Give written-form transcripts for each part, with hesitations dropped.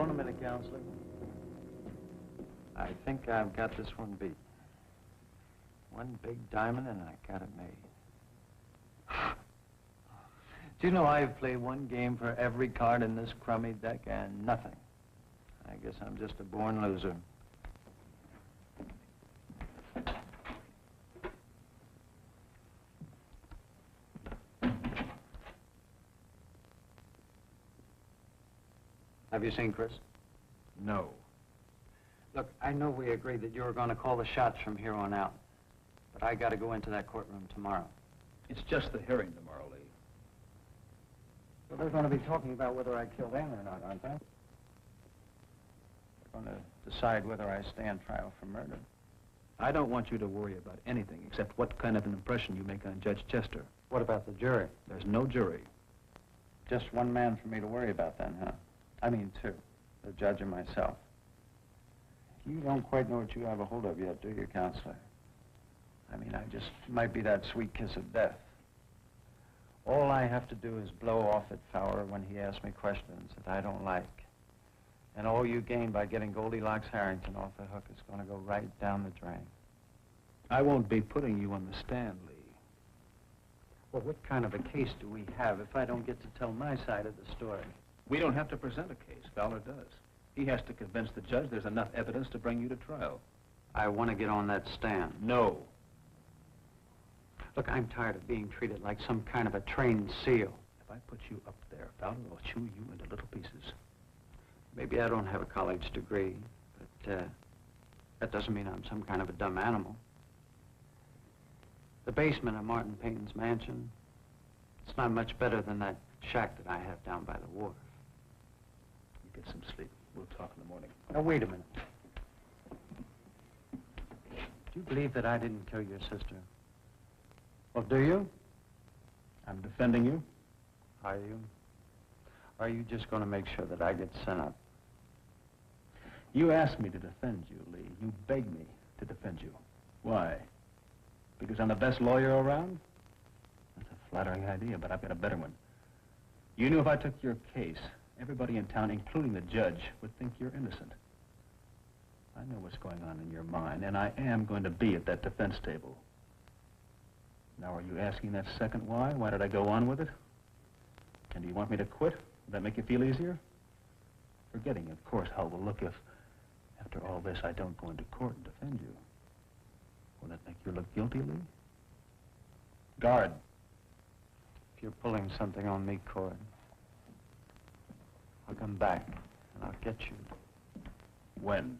on a minute, counselor. I think I've got this one beat. One big diamond and I got it made. Do you know I've played one game for every card in this crummy deck and nothing? I guess I'm just a born loser. Have you seen Chris? No. Look, I know we agreed that you were going to call the shots from here on out, but I got to go into that courtroom tomorrow. It's just the hearing tomorrow, Lee. Well, they're going to be talking about whether I killed Ann or not, aren't they? They're going to decide whether I stand trial for murder. I don't want you to worry about anything except what kind of an impression you make on Judge Chester. What about the jury? There's no jury. Just one man for me to worry about then, huh? I mean, two. The judge and myself. You don't quite know what you have a hold of yet, do you, counselor? I mean, I just might be that sweet kiss of death. All I have to do is blow off at Fowler when he asks me questions that I don't like. And all you gain by getting Goldilocks Harrington off the hook is going to go right down the drain. I won't be putting you on the stand, Lee. Well, what kind of a case do we have if I don't get to tell my side of the story? We don't have to present a case. Fowler does. He has to convince the judge there's enough evidence to bring you to trial. I want to get on that stand. No. Look, I'm tired of being treated like some kind of a trained seal. If I put you up there, Fowler will chew you into little pieces. Maybe I don't have a college degree, but that doesn't mean I'm some kind of a dumb animal. The basement of Martin Payton's mansion, it's not much better than that shack that I have down by the wharf. You get some sleep. We'll talk in the morning. Now, wait a minute. Do you believe that I didn't kill your sister? Well, do you? I'm defending you. Are you? Or are you just going to make sure that I get sent up? You asked me to defend you, Lee. You begged me to defend you. Why? Because I'm the best lawyer around? That's a flattering idea, but I've got a better one. You knew if I took your case, everybody in town, including the judge, would think you're innocent. I know what's going on in your mind, and I am going to be at that defense table. Now, are you asking that second why? Why did I go on with it? And do you want me to quit? Would that make you feel easier? Forgetting, of course, how it will look if, after all this, I don't go into court and defend you. Will that make you look guilty, Lee? Guard. If you're pulling something on me, Cord, I'll come back and I'll get you. When?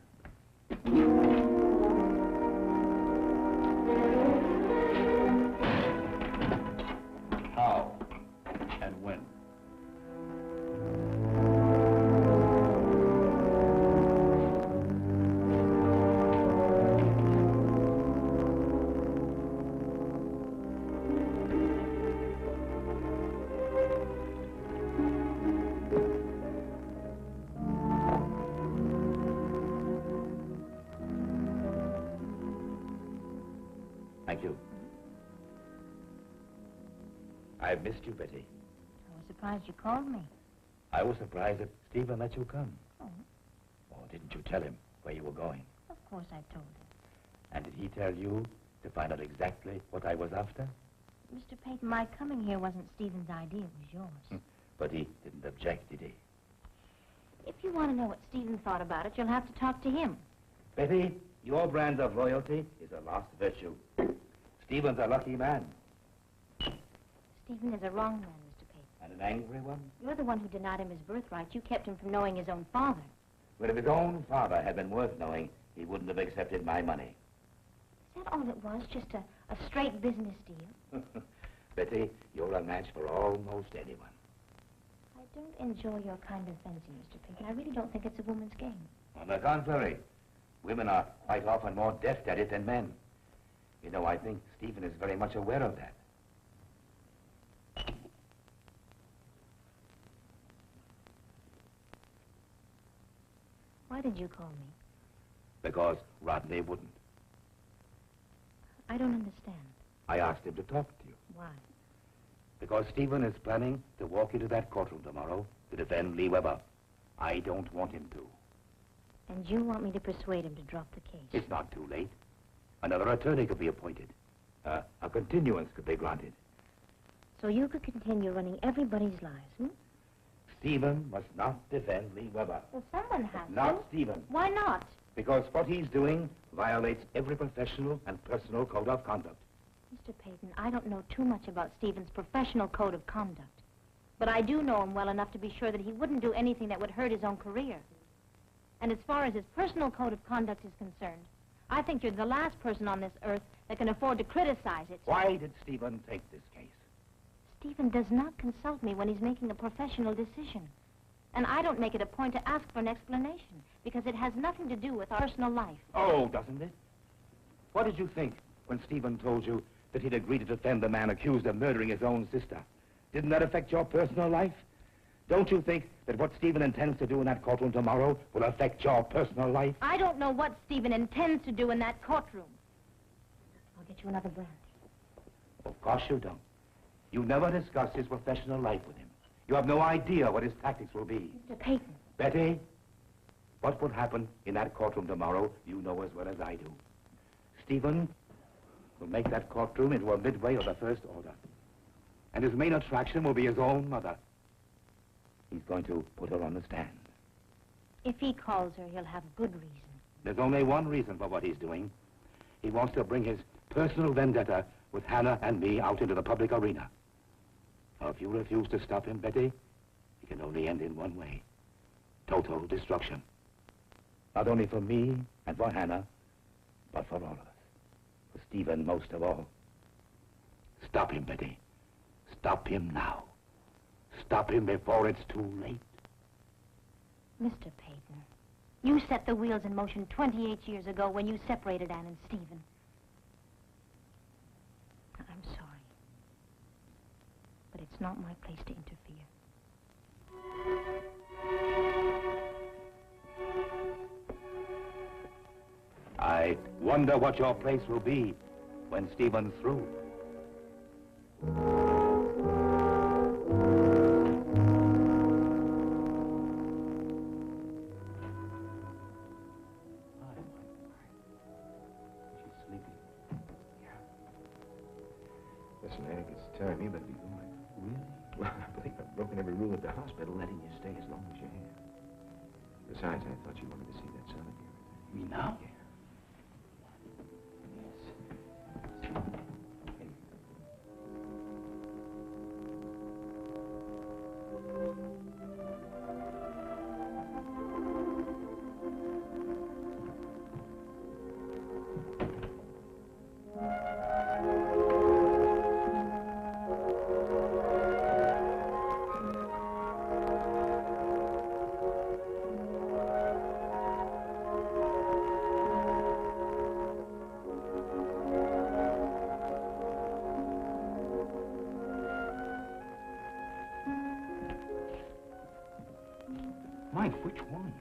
How and when? Thank you. I've missed you, Betty. I was surprised you called me. I was surprised that Stephen let you come. Oh, Oh, didn't you tell him where you were going? of course I told him. And did he tell you to find out exactly what I was after? Mr. Peyton, my coming here wasn't Stephen's idea, it was yours. But he didn't object, did he? If you want to know what Stephen thought about it, you'll have to talk to him. Betty, your brand of loyalty is a lost virtue. Stephen's a lucky man. Stephen is a wrong man, Mr. Peyton. And an angry one? You're the one who denied him his birthright. You kept him from knowing his own father. But if his own father had been worth knowing, he wouldn't have accepted my money. Is that all it was? Just a straight business deal? Betty, you're a match for almost anyone. I don't enjoy your kind of fencing, Mr. Peyton. I really don't think it's a woman's game. On the contrary, women are quite often more deft at it than men. You know, I think Stephen is very much aware of that. Why did you call me? Because Rodney wouldn't. I don't understand. I asked him to talk to you. Why? Because Stephen is planning to walk into that courtroom tomorrow to defend Lee Webber. I don't want him to. And you want me to persuade him to drop the case? It's not too late. Another attorney could be appointed. A continuance could be granted. So you could continue running everybody's lives, hmm? Stephen must not defend Lee Weber. Well, someone has to. Not Stephen. Why not? Because what he's doing violates every professional and personal code of conduct. Mr. Peyton, I don't know too much about Stephen's professional code of conduct. But I do know him well enough to be sure that he wouldn't do anything that would hurt his own career. And as far as his personal code of conduct is concerned, I think you're the last person on this earth that can afford to criticize it. Why did Stephen take this case? Stephen does not consult me when he's making a professional decision. And I don't make it a point to ask for an explanation, because it has nothing to do with our personal life. Oh, doesn't it? What did you think when Stephen told you that he'd agreed to defend the man accused of murdering his own sister? Didn't that affect your personal life? Don't you think that what Stephen intends to do in that courtroom tomorrow will affect your personal life? I don't know what Stephen intends to do in that courtroom. I'll get you another brandy. Of course you don't. You never discuss his professional life with him. You have no idea what his tactics will be. Mr. Peyton. Betty, what will happen in that courtroom tomorrow, you know as well as I do. Stephen will make that courtroom into a midway of the first order. And his main attraction will be his own mother. He's going to put her on the stand. If he calls her, he'll have good reason. There's only one reason for what he's doing. He wants to bring his personal vendetta with Hannah and me out into the public arena. Now, if you refuse to stop him, Betty, it can only end in one way. Total destruction. Not only for me and for Hannah, but for all of us. For Stephen most of all. Stop him, Betty. Stop him now. Stop him before it's too late. Mr. Peyton, you set the wheels in motion 28 years ago when you separated Ann and Stephen. I'm sorry, but it's not my place to interfere. I wonder what your place will be when Stephen's through. Listen, Hank, it's time you better be going. Really? Well, I believe I've broken every rule at the hospital, letting you stay as long as you have. Besides, I thought you wanted to see that son of yours. Me now? Yeah. Mike, which one?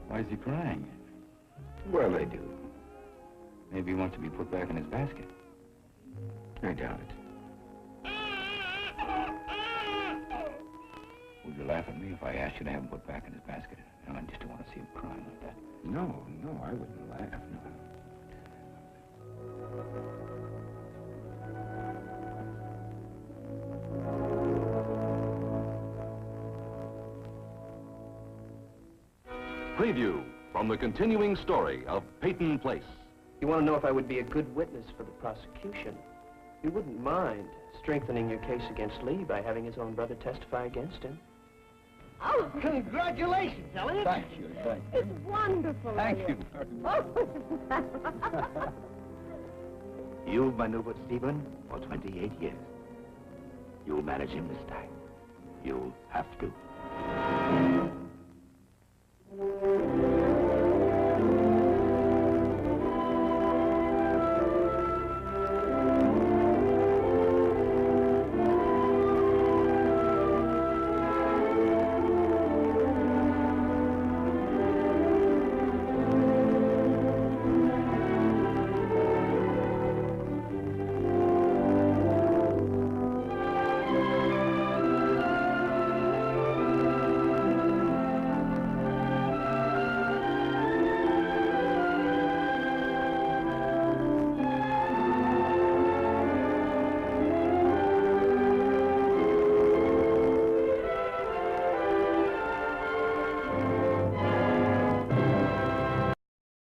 Why is he crying? Well, they do. Maybe he wants to be put back in his basket. I doubt it. Would you laugh at me if I asked you to have him put back in his basket? I just don't want to see him crying like that. No, I wouldn't laugh, no. Preview from the continuing story of Peyton Place. You want to know if I would be a good witness for the prosecution? you wouldn't mind strengthening your case against Lee by having his own brother testify against him. Oh, congratulations, Elliot. Thank you. It's wonderful, Thank Elliot. you very much. You've maneuvered Stephen for 28 years. You'll manage him this time. You'll have to.